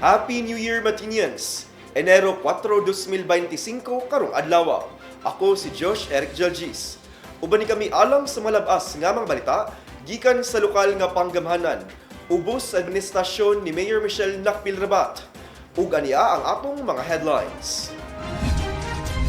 Happy New Year, Matinians! Enero 4, 2025, karong adlaw. Ako si Josh Eric Jalgis. Uban ni kami alam sa malabas nga mga balita gikan sa lokal nga panggamhanan. Ubos sa administrasyon ni Mayor Michelle Nakpil-Rabat. Ug aniya ang atong mga headlines.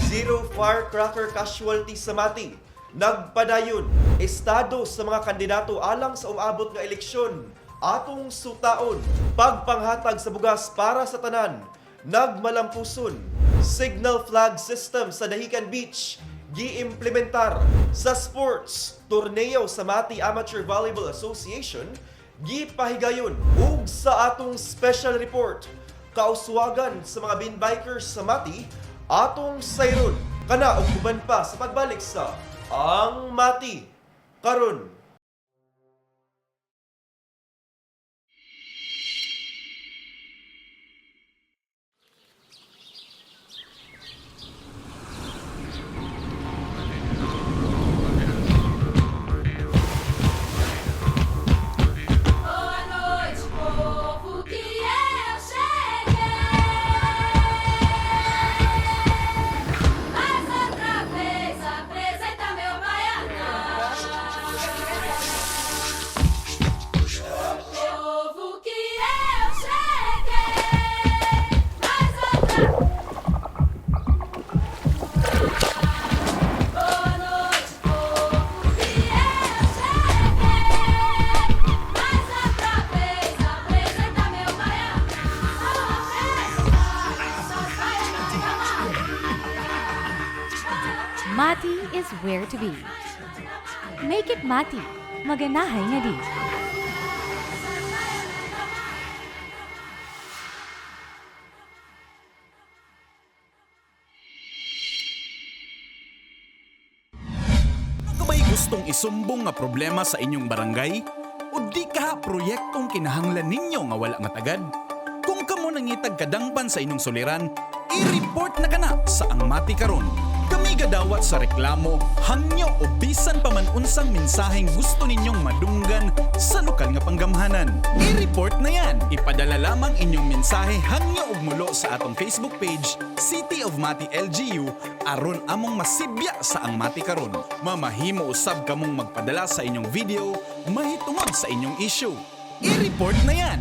Zero firecracker casualty sa Mati. Nagpadayon estado sa mga kandidato alang sa umabot nga eleksyon. Atong sutaon, pagpanghatag sa bugas para sa tanan, nagmalampuson, signal flag system sa Dahican Beach, gi-implementar sa sports, torneo sa Mati Amateur Volleyball Association, gipahigayon ug sa atong special report, kauswagan sa mga bin bikers sa Mati, atong sayron, kana og uban pa sa pagbalik sa Ang Mati karon. Boa noite, povo, que eu cheguei. Mais outra vez apresenta meu baianão. Povo, que eu cheguei. Mais outra. Boa noite, povo, que eu cheguei. Mais outra vez apresenta meu baianão. Mati is where to be. Make it Mati. Maganahay nga di. Kung may gustong isumbong nga problema sa inyong barangay, o di ka proyektong kinahanglan ninyo nga wala nga tagad, kung kamo nangitag kadangpan sa inyong suliran, i-report na kana sa Ang Mati karon. Kami gadawat sa reklamo, hangyo o bisan pa man unsang mensaheng gusto ninyong madunggan sa lokal nga panggamhanan. I-report na yan. Ipadala lamang inyong mensahe hangyo ug mulo sa atong Facebook page, City of Mati LGU, aron among masibya sa Ang Mati karon. Mamahimo usab kamong magpadala sa inyong video, mahitungod sa inyong issue. I-report na yan.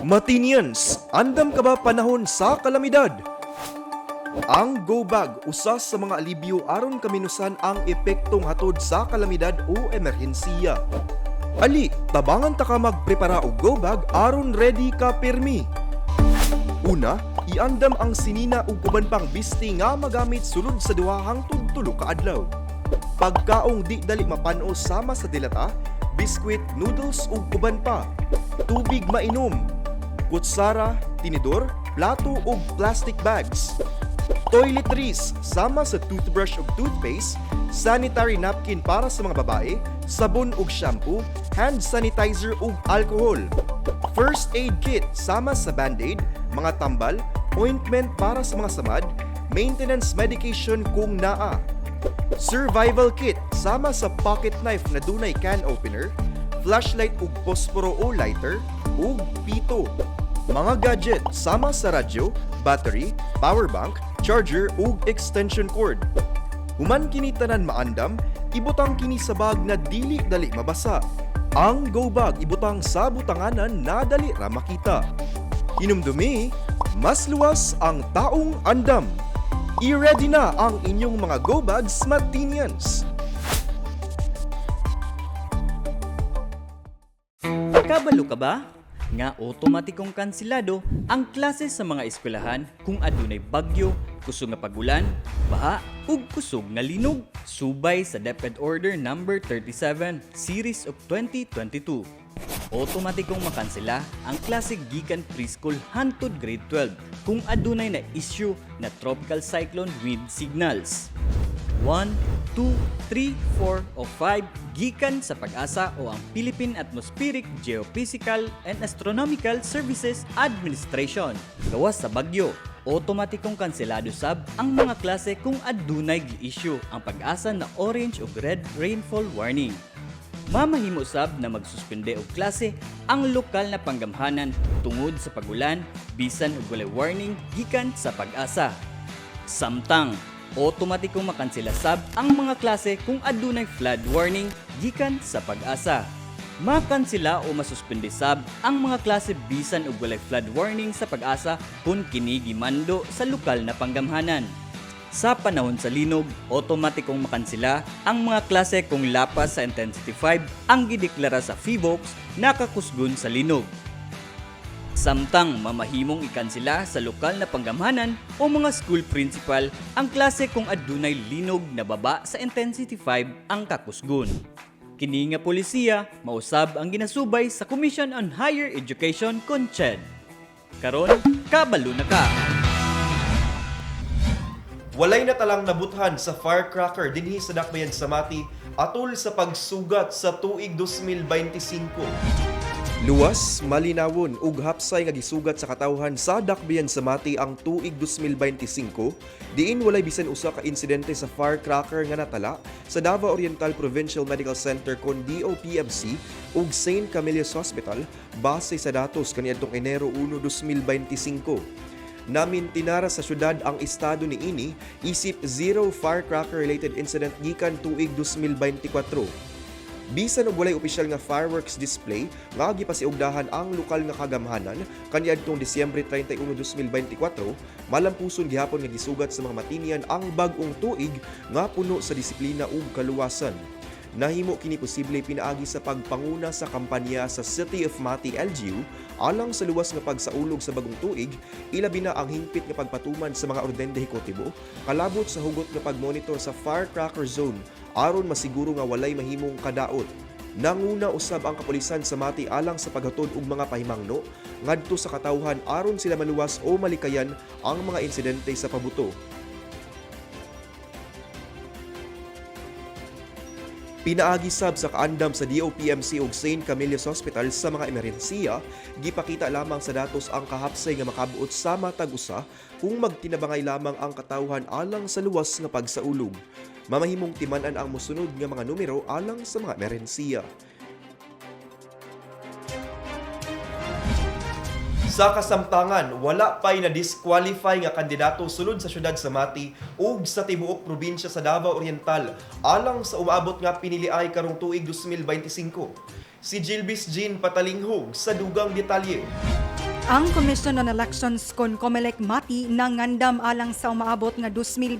Matinians, andam ka ba panahon sa kalamidad? Ang Go Bag usa sa mga alibyo aron kaminusan ang epektong hatod sa kalamidad o emerhensiya. Ali, tabangan ta ka magprepara og Go Bag aron ready ka pirmi. Una, iandam ang sinina ug uban pang bisti nga magamit sulod sa duha hangtod tulo ka adlaw. Pagkaong di dali mapanos sama sa dilata, biskwit, noodles ug uban pa. Tubig mainom, kutsara, tinidor, plato ug plastic bags. Toiletries sama sa toothbrush ug toothpaste, sanitary napkin para sa mga babae, sabon ug shampoo, hand sanitizer ug alcohol. First aid kit sama sa band-aid, mga tambal, ointment para sa mga samad, maintenance medication kung naa. Survival kit sama sa pocket knife na dunay can opener, flashlight ug posporo o lighter, ug pito. Mga gadget sama sa radyo, battery, power bank, charger ug extension cord. Human kini tanan maandam, ibutang kini sa bag na dili dali mabasa. Ang go bag ibutang sa butanganan na dali ra makita. Hinumdumi, mas luwas ang taong andam. I-ready na ang inyong mga go bags, Matinians. Kabalo ka ba? Nga otomatikong kansilado ang klase sa mga eskwelahan kung adunay bagyo, kusog nga pagulan, baha, ug kusog nga linog. Subay sa DepEd Order No. 37, Series of 2022. Otomatikong makansela ang klase gikan preschool hangtod grade 12 kung adunay na issue na tropical cyclone wind signals. 1, 2, 3, 4 o 5 gikan sa PAG-ASA o ang Philippine Atmospheric, Geophysical and Astronomical Services Administration. Gawas sa bagyo, otomatikong kanselado sab ang mga klase kung adunay gi-issue ang PAG-ASA na orange ug red rainfall warning. Mamahimo sab na magsuspende og klase ang lokal na panggamhanan tungod sa pagulan bisan og walay warning gikan sa PAG-ASA. Samtang otomatikong makansela sab ang mga klase kung adunay flood warning gikan sa PAG-ASA. Makansela o masuspende sab ang mga klase bisan og walay flood warning sa PAG-ASA kung kini gimando sa lokal na panggamhanan. Sa panahon sa linog, otomatikong makansela ang mga klase kung lapas sa intensity 5 ang gideklara sa PHIVOLCS nakakusgon sa linog. Samtang mamahimong ikansela sa lokal na panggamhanan o mga school principal ang klase kung adunay linog na baba sa intensity 5 ang kakusgon. Kini nga polisiya mausab ang ginasubay sa Commission on Higher Education CONCHED. Karon, kabalo na ka! Walay na talang nabuthan sa firecracker dinhi sa Dakbayan sa Mati atol sa pagsugat sa tuig 2025. Luwas, malinawon ug hapsay nga gisugat sa katawhan sa Dakbayan sa Mati ang tuig 2025 diin walay bisan usa ka insidente sa firecracker nga natala sa Davao Oriental Provincial Medical Center kon DOPMC ug St. Camillus Hospital base sa datos kaniadtong Enero 1, 2025. Namin tinara sa syudad ang estado ni ini isip zero firecracker-related incident gikan tuig 2024. Bisan og walay opisyal nga fireworks display nga gipasiugdahan ang lokal nga kagamhanan kaniadtong Disyembre 31, 2024, malampuson gihapon nga gisugat sa mga Matinian ang bag-ong tuig nga puno sa disiplina ug kaluwasan. Nahimo kini posible pinaagi sa pagpanguna sa kampanya sa City of Mati LGU alang sa luwas nga pagsaulog sa bagong tuig, ilabi na ang hingpit nga pagpatuman sa mga orden dehekutibo, kalabot sa hugot nga pagmonitor sa firecracker zone aron masiguro nga walay mahimong kadaot. Nanguna usab ang kapulisan sa Mati alang sa paghatod og mga pahimangno ngadto sa katawhan aron sila maluwas o malikayan ang mga insidente sa pabuto. Pinaagi sab sa kaandam sa DOPMC ug St. Camillus Hospital sa mga emerhensiya, gipakita lamang sa datos ang kahapsay nga makabuot sa matag usa kung magtinabangay lamang ang katawhan alang sa luwas nga pagsaulog. Mamahimong timan-an ang mosunod nga mga numero alang sa mga emerhensiya. Sa kasamtangan, wala pa'y na-disqualify nga kandidato sulod sa syudad sa Mati ug sa tibuok probinsya sa Davao Oriental alang sa umaabot nga piniliay karong tuig 2025. Si Jilbis Jean Patalinghog sa dugang detalye. Ang Commission on Elections kon COMELEC Mati nangandam alang sa umaabot nga 2025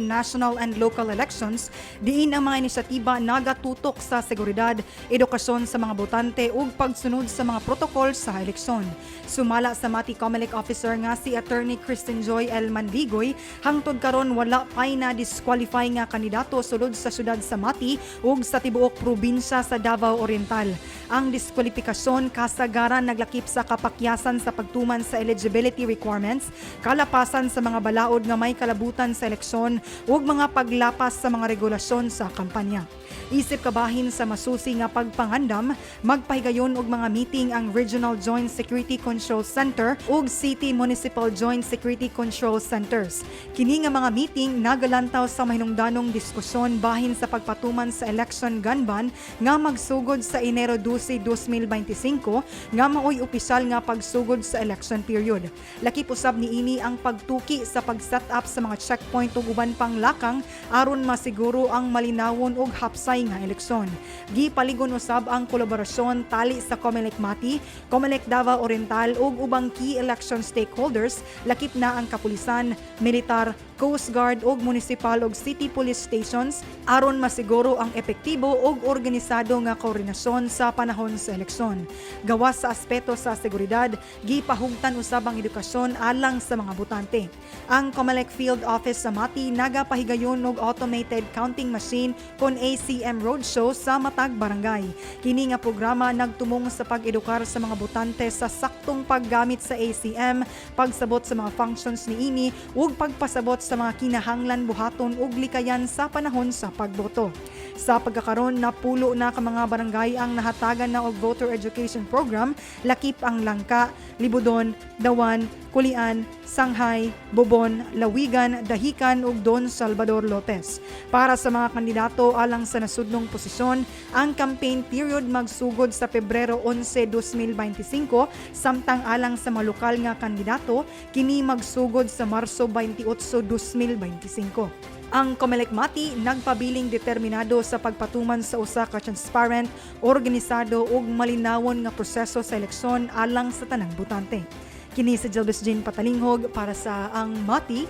national and local elections diin ang mga inisyatiba nagatutok sa seguridad, edukasyon sa mga botante ug pagsunod sa mga protokol sa eleksyon. Sumala sa Mati COMELEC officer nga si Attorney Kristen Joy L. Mandigoy, hangtod karon wala pay na disqualify nga kandidato sulod sa syudad sa Mati ug sa tibuok probinsya sa Davao Oriental. Ang diskwalifikasyon kasagaran naglakip sa kapakyasan sa pagtuman sa eligibility requirements, kalapasan sa mga balaod nga may kalabutan sa eleksyon ug mga paglapas sa mga regulasyon sa kampanya. Isip kabahin sa masusi nga pagpangandam, magpahigayon og mga meeting ang Regional Joint Security Control Center ug City Municipal Joint Security Control Centers. Kini nga mga meeting nagalantaw sa mahinungdanong diskusyon bahin sa pagpatuman sa election gun ban nga magsugod sa Enero 12, 2025 nga maoy opisyal nga pagsugod sa election period. Lakip usab niini ang pagtuki sa pag-set up sa mga checkpoint ug uban pang lakang aron masiguro ang malinawon ug hapsay nga eleksyon. Gipaligon usab ang kolaborasyon tali sa Comelec Mati, Comelec Davao Oriental ug ubang key election stakeholders, lakip na ang kapulisan, militar, Coast Guard ug municipal ug city police stations aron masiguro ang epektibo ug organisado nga koordinasyon sa panahon sa eleksyon. Gawas sa aspeto sa seguridad, gipahugtan usab ang edukasyon alang sa mga botante. Ang Comelec Field Office sa Mati nagapahigayon og automated counting machine kon ACM roadshow sa matag barangay. Kini nga programa nagtumong sa pag-edukar sa mga botante sa saktong paggamit sa ACM, pagsabot sa mga functions niini ug pagpasabot sa mga kinahanglan buhaton ug likayan sa panahon sa pagboto. Sa pagkakaron, napulo na ka mga barangay ang nahatagan na og voter education program, lakip ang Langka, Libudon, Dawan, Kulian, Sanghay, Bobon, Lawigan, Dahican ug Don Salvador Lopez. Para sa mga kandidato alang sa nasudnong posisyon, ang campaign period magsugod sa Pebrero 11, 2025, samtang alang sa mga lokal nga kandidato, kini magsugod sa Marso 28, 2025. Ang Comelec Mati nagpabiling determinado sa pagpatuman sa usa ka transparent, organisado ug malinawon nga proseso sa eleksyon alang sa tanang botante. Kini si Jelbis Jane Patalinghog para sa Ang Mati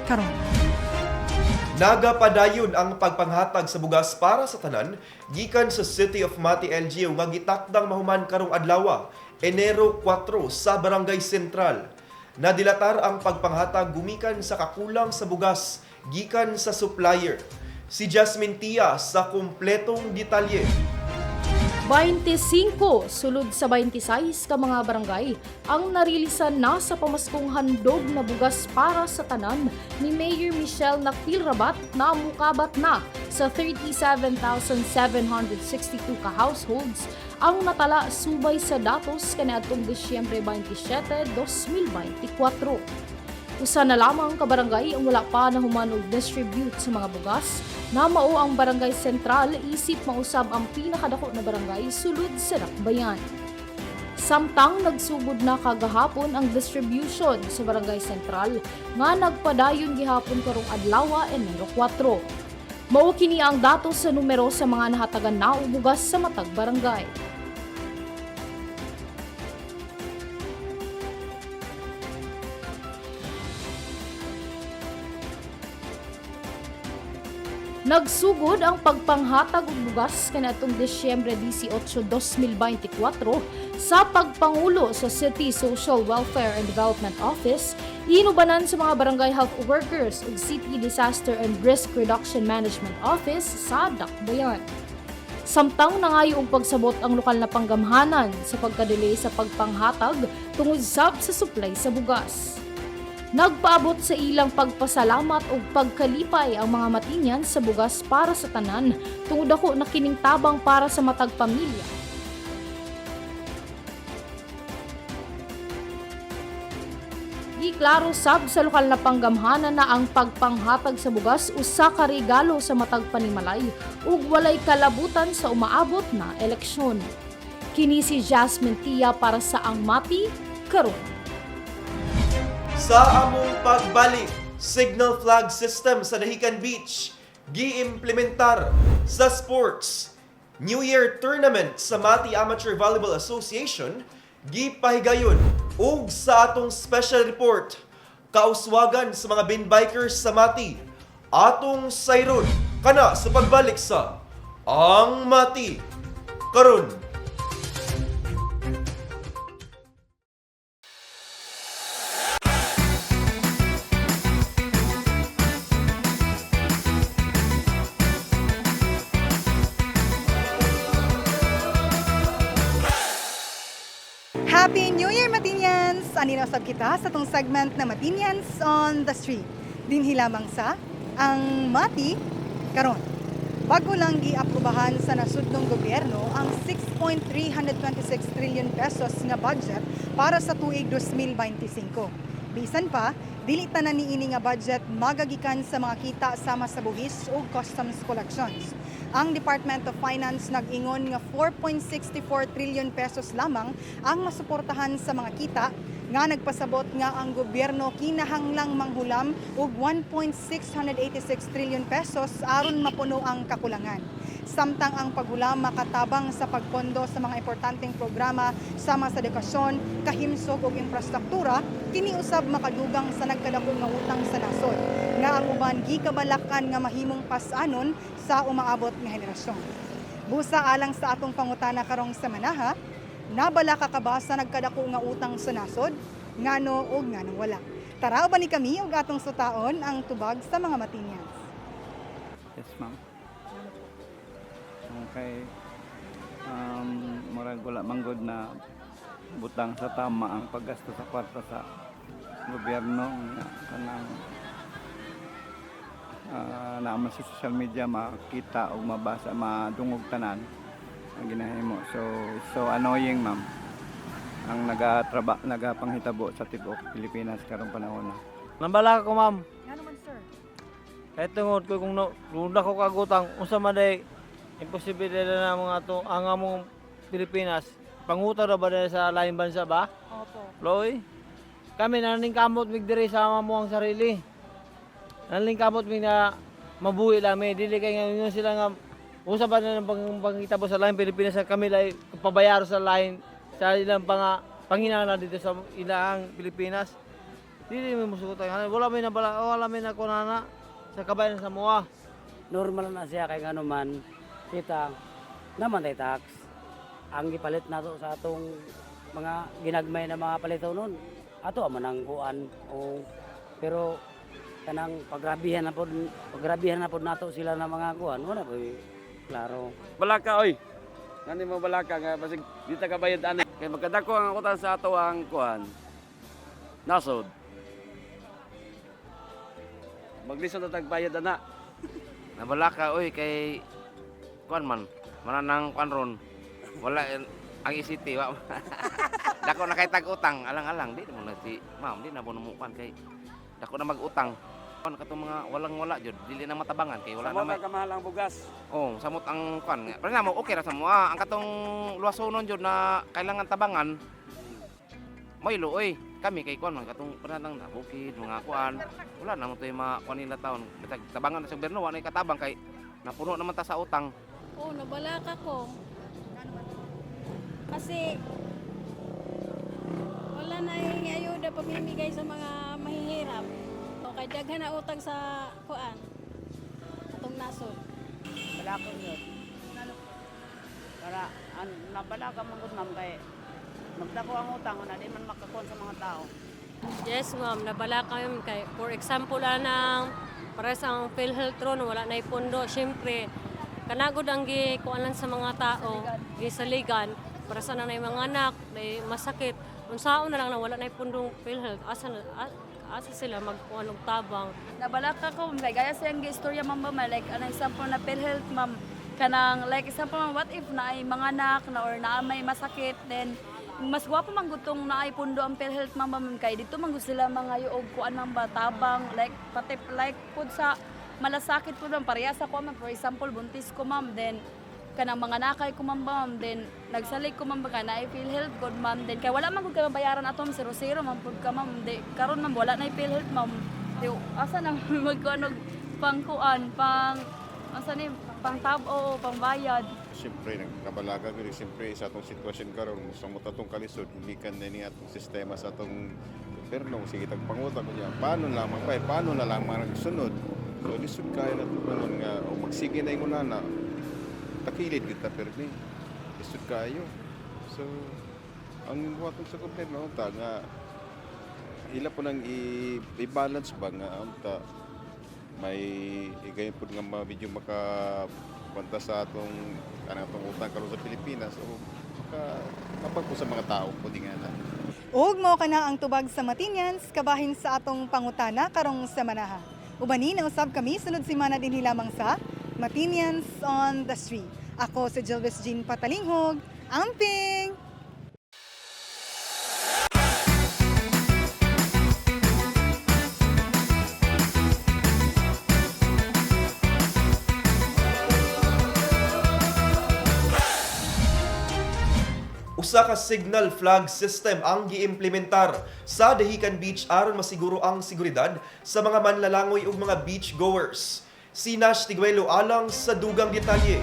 karon. Nagapadayon ang pagpanghatag sa bugas para sa tanan gikan sa City of Mati LGU nga gitakdang mahuman karong adlaw, Enero 4 sa Barangay Sentral. Nadilatar ang pagpanghatag gumikan sa kakulang sa bugas gikan sa supplier. Si Jasmine Tia sa kumpletong detalye. 25 sulod sa 26 ka mga barangay ang narilisan na sa pamaskong handog na bugas para sa tanan ni Mayor Michelle Nakpilrabat na mukabat na sa 37,762 ka households ang natala subay sa datos kaniadtong Disyembre 27, 2024. Usa na lamang ka barangay ang wala pa nahuman og distribute sa mga bugas na mao ang Barangay Sentral isip mausab ang pinakadako na barangay sulod sa Dakbayan. Samtang nagsugod na kagahapon ang distribution sa Barangay Sentral nga nagpadayon gihapon karong adlaw Enero 4. Mao kini ang datos sa numero sa mga nahatagan na og bugas sa matag barangay. Nagsugod ang pagpanghatag og bugas kaniadtong Disyembre 18, 2024 sa pagpangulo sa City Social Welfare and Development Office, inubanan sa mga barangay health workers ug City Disaster and Risk Reduction Management Office sa Dakbayan. Samtang nangayo og pagsabot ang lokal na panggamhanan sa pagkadelay sa pagpanghatag tungod sa supply sa bugas. Nagpaabot sa ilang pagpasalamat ug pagkalipay ang mga matinyan sa bugas para sa tanan tungod ako na kining tabang para sa matag pamilya. Giklaro sab sa lokal na panggamhanan na ang pagpanghatag sa bugas usa ka regalo sa matag panimalay ug walay kalabutan sa umaabot na eleksyon. Kini si Jasmine Tia para sa Ang Mati karon. Sa among pagbalik, signal flag system sa Dahican Beach gi-implementar sa sports. New Year tournament sa Mati Amateur Volleyball Association gipahigayon ug sa atong special report kauswagan sa mga bin bikers sa Mati. Atong sayron kana sa pagbalik sa Ang Mati karon. Happy New Year, Matinians! Anino sab kita sa tong segment na Matinians on the Street. Dinhi lamang sa ang Mati karon. Bago lang giaprubahan sa nasudnong gobyerno ang 6.326 trillion pesos nga budget para sa tuig 2025. Bisan pa, dili tanan niini nga budget magagikan sa mga kita sama sa buhis o customs collections. Ang Department of Finance nag-ingon nga 4.64 trillion pesos lamang ang masuportahan sa mga kita nga nagpasabot nga ang gobyerno kinahanglang manghulam og 1.686 trillion pesos aron mapuno ang kakulangan. Samtang ang paghulam makatabang sa pagpondo sa mga importanteng programa sama sa edukasyon, kahimsog ug infrastruktura, kini usab makadugang sa nagkadakong nga utang sa nasod nga ang uban gikabalakan nga mahimong pas-anon sa umaabot nga henerasyon. Busa alang sa atong pangutana karong semana, nabala ka ba sa nagkadako nga utang sa nasod? Ngano o nganong wala? Tara ba ni kami ug atong sutaon ang tubag sa mga Matinians. Yes, ma'am. Okay. Murag wala manggod na butang sa tama ang paggasto sa kwarta sa gobyerno nga kanang naman sa social media makita o mabasa, madungog tanan ang ginahimo. So annoying, ma'am. Ang nagapanghitabo sa tibok Pilipinas karong panahon na. Nambala ko, ma'am. Nga naman, sir. Kahit tungod ko kung dako kagutang, unsa man day imposibilidad na mga to ang among Pilipinas. Pangutaw ra ba dahil sa lain bansa ba? Opo. Loy. Kami naning kamot mig diri sa amo ang sarili. Naning kamot mig na mabuhi lami, dili kay ngayon sila nga usa ba na pangitabo sa lain Pilipinas sa kami lay pabayaro sa lain sa ilang panginahanglan dito sa ilang Pilipinas. Dili mo musugot wala may nabala, wala may nakunana sa kabayan sa Samoa. Normal na siya kay ngano man kita naman tay tax ang gipalit nato sa atong mga ginagmay na mga palitaw nun ato man ang kuan o pero kanang pagrabihan na pod nato sila na mga kuan wala po klaro. Balaka oy. Nani mo balaka nga basig di ta kabayad ani kay magkadako ang utang sa ato ang kuan. Nasod. Maglisod na tagbayad ana. Nabalaka oy kay kuan man mananang kuan ron. Wala ang isiti wa. Dako na kay tag-utang alang-alang di mo na si ma'am di na mo mukan kay dako na mag-utang. Kuan katong mga walang-wala jud dili na matabangan kay wala na may kamahal ang bugas. oh samot ang kuan nga. Pero mo okay ra sa mo ang katong luwasonon jud na kailangan tabangan. Maylo oy kami kay kuan man katong panang na bukid mga kuan wala na mo toy mga kuan nila taon tabangan sa gobyerno wa na katabang kay napuno naman ta sa utang. Oo, nabalaka ko. Kasi wala na yung ayuda pamimigay sa mga mahihirap. O kay daghan na utang sa kuan. Atong nasod. Wala ko yun. Para nabalaka man gud ma'am kay magdako ang utang na di man makakuan sa mga tao. Yes, ma'am. Nabalaka yun kay for example anang para sa PhilHealth ron wala na ipondo. Syempre, kanagod ang gikuanan sa mga tao, gisaligan para sa nanay mga anak, may masakit. Unsaon na lang na wala na ipundong PhilHealth, asa sila magkuan og tabang. Nabalaka ko, like, gaya sa yung istorya ma'am ba, like, an example na PhilHealth, ma'am, kanang, like, example, ma'am, what if na ay mga anak na or na may masakit, then, mas gwapo man gutong na ay pundo ang PhilHealth, ma'am, kay dito man gusto sila mga yuog kuan ng batabang, like, pati, like, pud sa malasakit po lang, parehas ako, ma'am, for example, buntis ko, ma'am, then, kanang mga nakay ko, ma'am, then, nagsalig ko, ma'am, na ay PhilHealth, good, ma'am, then, kaya wala man gud ka mabayaran ato, 0-0, ma'am, pud ka, ma'am, de, karon ma'am, wala na ay PhilHealth, ma'am, di, asa na magkuanog pangkuan, asa ni, pangtabo, pangbayad. Siyempre, nagkabalaga ko siyempre sa atong sitwasyon karon sa atong kalisod, hindi ka na ni atong sistema sa atong gobyerno. Sige, tagpangutang ko niya, paano na lang nagsunod? So, lisod kaya na ito karon nga, o magsige na yung unana, takilid kita perni, lisod kayo. So, ang buhaton sa gobyerno, nga, hila po nang i-balance ba nga, may igayon po nga medyo makapanta sa atong utang karon sa Pilipinas o Kapag po sa mga tao po di nga na. Ug mao kana ang tubag sa Matinians kabahin sa atong pangutana karong semana. Ubani na usab kami sunod semana dinhi lamang sa Matinians on the Street. Ako si Jelvis Jean Patalinghog, amping. Usa ka signal flag system ang giimplementar sa Dahican Beach aron masiguro ang seguridad sa mga manlalangoy ug mga beach goers. Si Nash Tiguelo alang sa dugang detalye.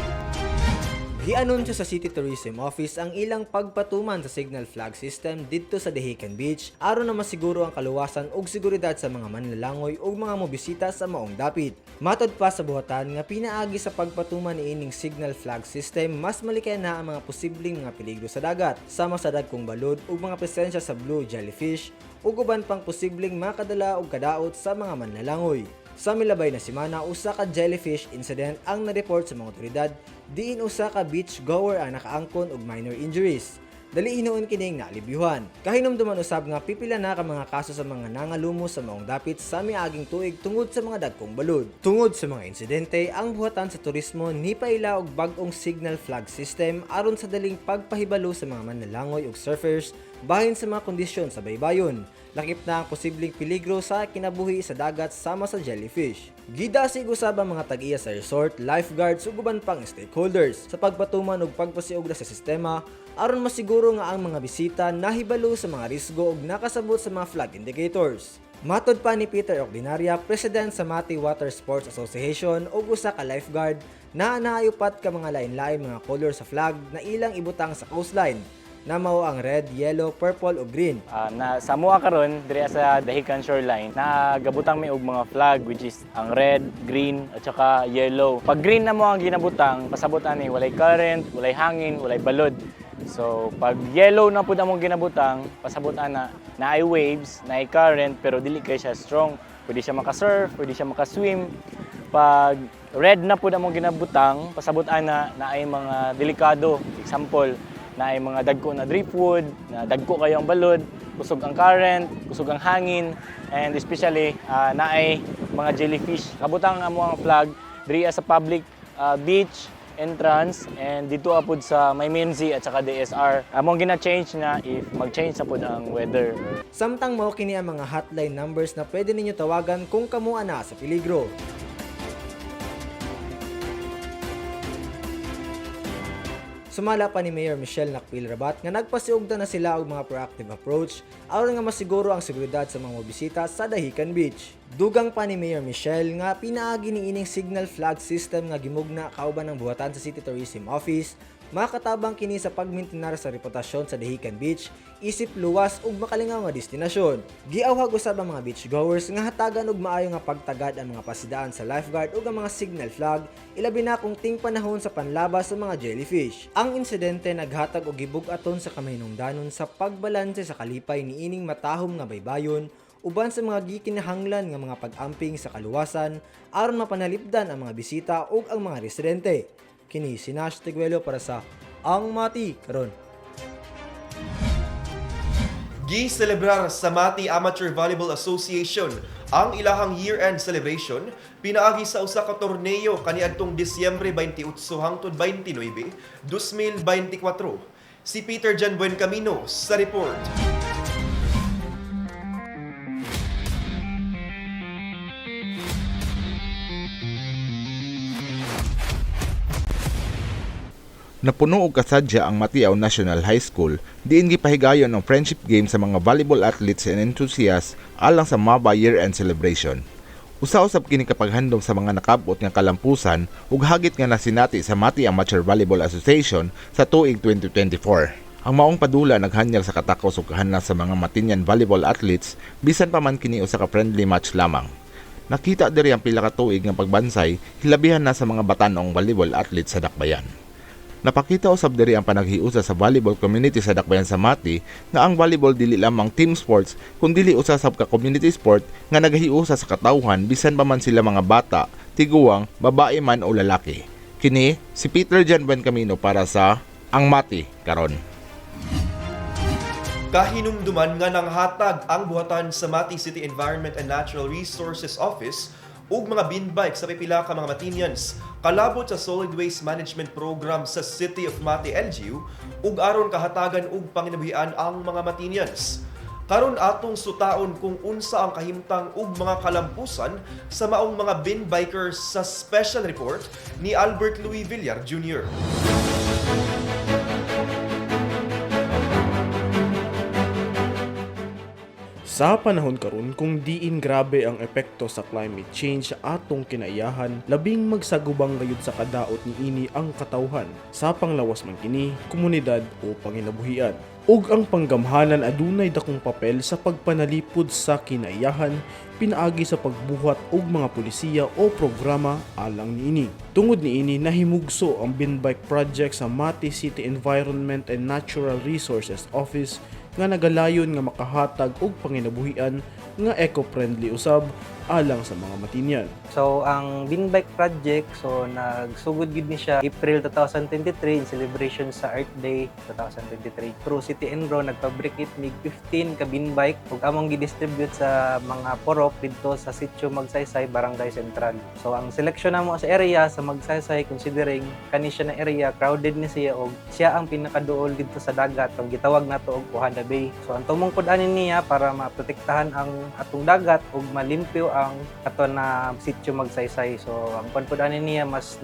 Gianunsyo sa City Tourism Office ang ilang pagpatuman sa signal flag system didto sa Dahican Beach aron na masiguro ang kaluwasan ug seguridad sa mga manlalangoy ug mga mobisita sa maong dapit. Matod pa sa buhatan nga pinaagi sa pagpatuman ni ining signal flag system, mas malikay na ang mga posibleng mga peligro sa dagat, sama sa dagkong balod ug mga presensya sa blue jellyfish ug uban pang posibleng makadala og kadaot sa mga manlalangoy. Sa milabay na semana, usa ka jellyfish incident ang na-report sa mga otoridad, diin usa ka beach goer ang nakaangkon og minor injuries. Dali hinuon kining naalibyuhan. Kahinumduman usab nga pipila na ka mga kaso sa mga nangalumo sa maong dapit sa miaging tuig tungod sa mga dagkong balod. Tungod sa mga insidente, ang buhatan sa turismo ni paila og bag-ong signal flag system aron sa daling pagpahibalo sa mga manlalangoy ug surfers bahin sa mga kondisyon sa baybayon. Lakip na ang posibleng peligro sa kinabuhi sa dagat sama sa jellyfish. Gidasig usab ang mga tag-iya sa resort, lifeguards ug uban pang stakeholders sa pagpatuman ug pagpasiug sa sistema aron masiguro nga ang mga bisita nahibalo sa mga risgo ug nakasabot sa mga flag indicators. Matod pa ni Peter Ordinaria, President sa Mati Water Sports Association ug usa ka lifeguard, na naayupat ka mga lain-lain mga color sa flag na ilang ibutang sa coastline na mao ang red, yellow, purple ug green. Na sa mua karon diri sa Dahican Shoreline, nagabutang mi og mga flag which is ang red, green at saka yellow. Pag green na mo ang ginabutang, pasabot ani walay current, walay hangin, walay balod. So pag yellow na pud among ginabutang, pasabot ana na ay waves, na ay current pero dili kay siya strong. Pwede siya maka-surf, pwede siya maka-swim. Pag red na pud among ginabutang, pasabot ana na ay mga delikado. Example, na ay mga dagko na driftwood, na dagko kayo ang balod, kusog ang current, kusog ang hangin, and especially na ay mga jellyfish. Kabutang amo ang flag diri sa public beach entrance and dito apod sa Maymenzi at saka DSR. Among gina-change na if mag-change sa pud ang weather. Samtang mao kini ang mga hotline numbers na pwede ninyo tawagan kung kamuan na sa peligro. Sumala pa ni Mayor Michelle Nakpil-Rabat nga nagpasiugda na sila og mga proactive approach aron nga masiguro ang seguridad sa mga mobisita sa Dahican Beach. Dugang pa ni Mayor Michelle nga pinaagi ni ining signal flag system nga gimugna kauban ng buhatan sa City Tourism Office, makatabang kini sa pagmintinar sa reputasyon sa Dahican Beach, isip luwas ug makalingaw nga destinasyon. Giawhag usab ang mga beachgoers nga hatagan og maayo nga pagtagad ang mga pasidaan sa lifeguard ug ang mga signal flag, ilabi na kung ting panahon sa panlabas sa mga jellyfish. Ang insidente naghatag og gibug-aton sa kamahinungdanon sa pagbalanse sa kalipay ni ining matahom nga baybayon uban sa mga gikinahanglan nga mga pag-amping sa kaluwasan aron mapanalipdan ang mga bisita ug ang mga residente. Kini si Nash Tiguelo para sa Ang Mati Karon. Gi-celebrar sa Mati Amateur Volleyball Association ang ilahang year-end celebration pinaagi sa usa ka torneo kaniadtong Disyembre 28 hangtod 29, 2024. Si Peter Jan Buencamino sa report. Napuno og kasadya ang Matiaw National High School diin gipahigayon ang friendship game sa mga volleyball athletes and enthusiasts alang sa MAVA year-end celebration. Usa-usab kini kapaghandom sa mga nakabot nga kalampusan ug hagit nga nasinati sa Mati Amateur Volleyball Association sa tuig 2024. Ang maong padula naghanyag sa katakos ug kahanlas sa mga Matinyan volleyball athletes bisan pa man kini usa ka friendly match lamang. Nakita diri ang pila ka tuig nga pagbansay hilabihan na sa mga batanong volleyball athletes sa Dakbayan. Napakita usab diri ang panaghiusa sa volleyball community sa Dakbayan sa Mati nga ang volleyball dili lamang team sports kundi usa sab ka community sport nga nagahiusa sa katawhan bisan pa man sila mga bata, tiguwang, babae man o lalaki. Kini si Peter Jan Buencamino para sa ang Mati karon. Kahinumduman nga nanghatag ang buhatan sa Mati City Environment and Natural Resources Office ug mga bin bike sa pipila ka mga Matinians kalabot sa Solid Waste Management Program sa City of Mati LGU ug aron kahatagan ug panginabuhian ang mga Matinians. Karon atong sutaon kung unsa ang kahimtang ug mga kalampusan sa maong mga bin bikers sa special report ni Albert Louis Villar Jr. Sa panahon karon kung diin grabe ang epekto sa climate change sa atong kinaiyahan, labing magsagubang gayud sa kadaot ni ini ang katawhan sa panglawas man kini, komunidad o panginabuhian. Ug ang panggamhanan adunay dakong papel sa pagpanalipod sa kinaiyahan pinaagi sa pagbuhat og mga pulisiya o programa alang niini. Tungod niini nahimugso ang bin bike project sa Mati City Environment and Natural Resources Office nga nagalayon nga makahatag og panginabuhian nga eco-friendly usab alang sa mga Matinian. So ang bin bike project nagsugod gid ni siya April 2023 in celebration sa Earth Day 2023. Through City Enro nagpabrikit mig 15 ka bin bike ug among gi-distribute sa mga porok didto sa Sitio Magsaysay, Barangay Central. So ang selection namo sa area sa Magsaysay considering kani siya na area crowded ni siya og siya ang pinakaduol didto sa dagat ug gitawag nato og Puhada Bay. So ang tumungkod ani niya para maprotektahan ang atong dagat ug malimpyo ang ato na Sitio Magsaysay. So ang panpudanan niya mas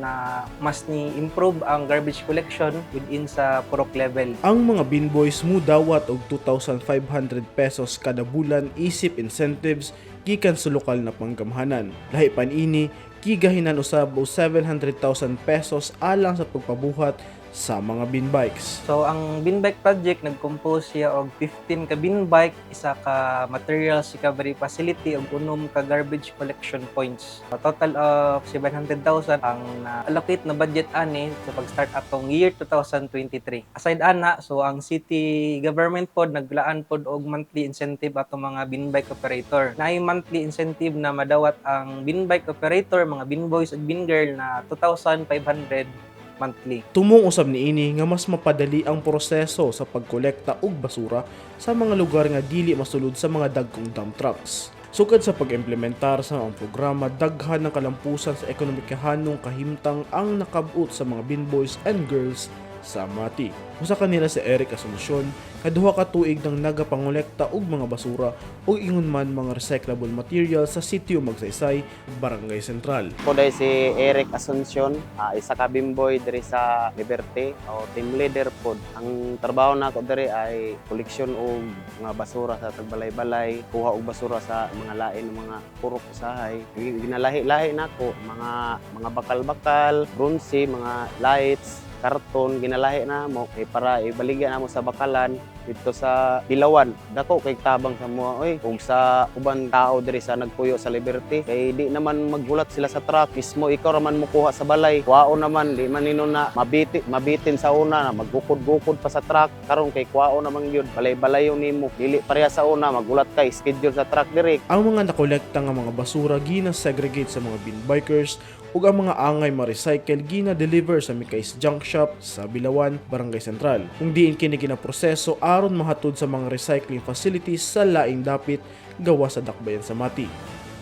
ni improve ang garbage collection within sa purok level. Ang mga bin boys mo dawat og 2,500 pesos kada bulan isip incentives gikan sa lokal na panggamhanan. Lahi pan ini gigahinan usab og 700,000 pesos alang sa pagpabuhat sa mga bin bikes. So ang bin bike project nag-compose siya og 15 ka bin bike, isa ka materials recovery facility ug 6 ka garbage collection points. A total of 700,000 ang allocate na budget ani sa pag-start atong year 2023. Aside ana, so ang city government pod naglaan pod og monthly incentive atong mga bin bike operator. Naay monthly incentive na madawat ang bin bike operator, mga bin boys ug bin girl na 2,500 monthly. Tumong usab niini nga mas mapadali ang proseso sa pagkolekta og basura sa mga lugar nga dili masulod sa mga dagkong dump trucks. Sukad sa pag-implementar sa mga programa, daghan ng kalampusan sa ekonomikahanong kahimtang ang nakabut sa mga bin boys and girls sa Mati. Usa kanila si Eric Asuncion, kaduha ka tuig nang nagapangolekta og mga basura o ingon man mga recyclable materials sa Sitio Magsaysay, Barangay Central. Ko dai si Eric Asuncion, isa ka bimboy diri sa Liberty o team leader pod. Ang trabaho nako diri ay koleksyon og mga basura sa tagbalay-balay, kuha og basura sa mga lain mga purok usahay. Ginalahi-lahi nako mga bakal-bakal, bronze, mga lights, karton ginalahi na mo kay para ibaligyan na mo sa bakalan dito sa Dilawan. Dako kay tabang sa mga kung sa uban tao diri sa nagpuyo sa Liberty kay di naman maggulat sila sa truck mismo ikaw raman mo kuha sa balay kuwao naman di man nino na mabitin sa una na maggukod-gukod pa sa truck karon kay kuwao naman yun balay-balayo nimo dili pareha sa una magulat kay schedule sa truck diri. Ang mga nakolekta nga mga basura gina-segregate sa mga bin bikers ug ang mga angay ma-recycle gina-deliver sa Mikay's Junk Shop sa Bilawan, Barangay Central. Kung diin kini ginaproseso aron mahatod sa mga recycling facilities sa laing dapit gawa sa dakbayan sa Mati.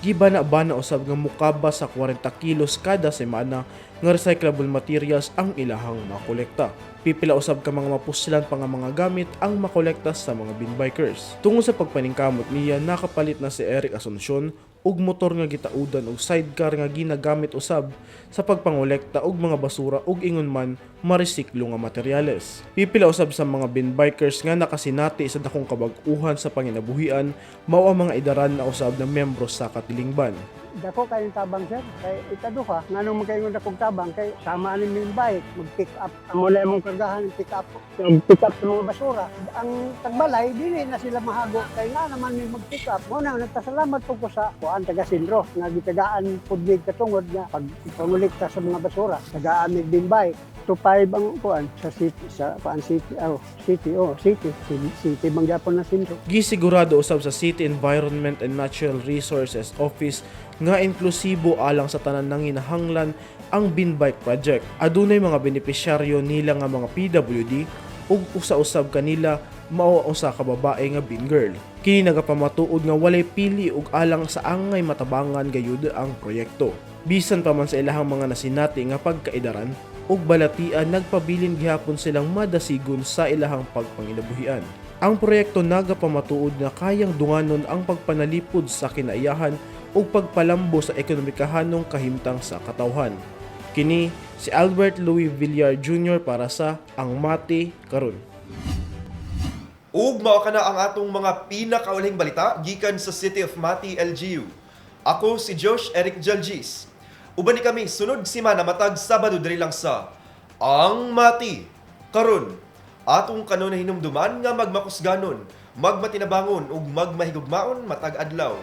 Gibana-bana usab nga mukaba sa 40 kilos kada semana nga recyclable materials ang ilahang makolekta. Pipila usab ka mga mapuslan pa nga mga gamit ang makolekta sa mga bin bikers. Tungod sa pagpaningkamot niya, nakapalit na si Eric Asuncion og motor nga gitaudan og sidecar nga ginagamit usab sa pagpangolekta og mga basura ug ingon man maresiklo nga materyales. Pipila usab sa mga bin bikers nga nakasinati sa dakong kabag-uhan sa panginabuhian mao ang mga idaran na usab na miyembro sa Katilingban. Dako kay tabang sir kay ikaduha nganong magkaingon dakong tabang kay sama ani min bike mag-pick up amo na imong kargahan pick up sa mga basura ang tagbalay dili na sila mahago kay nga naman may mag-pick up mo na nagpasalamat po ko sa kuan taga Sindro nga gitagaan pud mig katungod nga pag pangulikta sa mga basura tagaan mig bin bike to 5 ang kuan sa city sa kuan city manggapon na Sindro. Gisigurado usab sa City Environment and Natural Resources Office nga inklusibo alang sa tanan ng hinahanglan ang Bean Bike Project. Adunay mga benepisyaryo nila nga mga PWD ug usa-usab kanila mao usa ka babae nga Bean Girl. Kini nagapamatuod nga walay pili ug alang sa angay matabangan gayud ang proyekto. Bisan pa man sa ilahang mga nasinati nga pagkaidaran ug balatian, nagpabilin gihapon silang madasigon sa ilahang pagpanginabuhian. Ang proyekto nagapamatuod nga kayang dunganon ang pagpanalipod sa kinaiyahan ug pagpalambo sa ekonomikahanong kahimtang sa katawhan. Kini si Albert Louis Villar Jr. para sa Ang Mati Karon. Ug mao kana ang atong mga pinakauling balita gikan sa City of Mati, LGU. Ako si Josh Eric Jalgis. Uban ni kami sunod semana matag Sabado diri lang sa Ang Mati Karon. Atong kanunay hinumduman nga magmakusganon, magmatinabangon ug magmahigugmaon matag adlaw.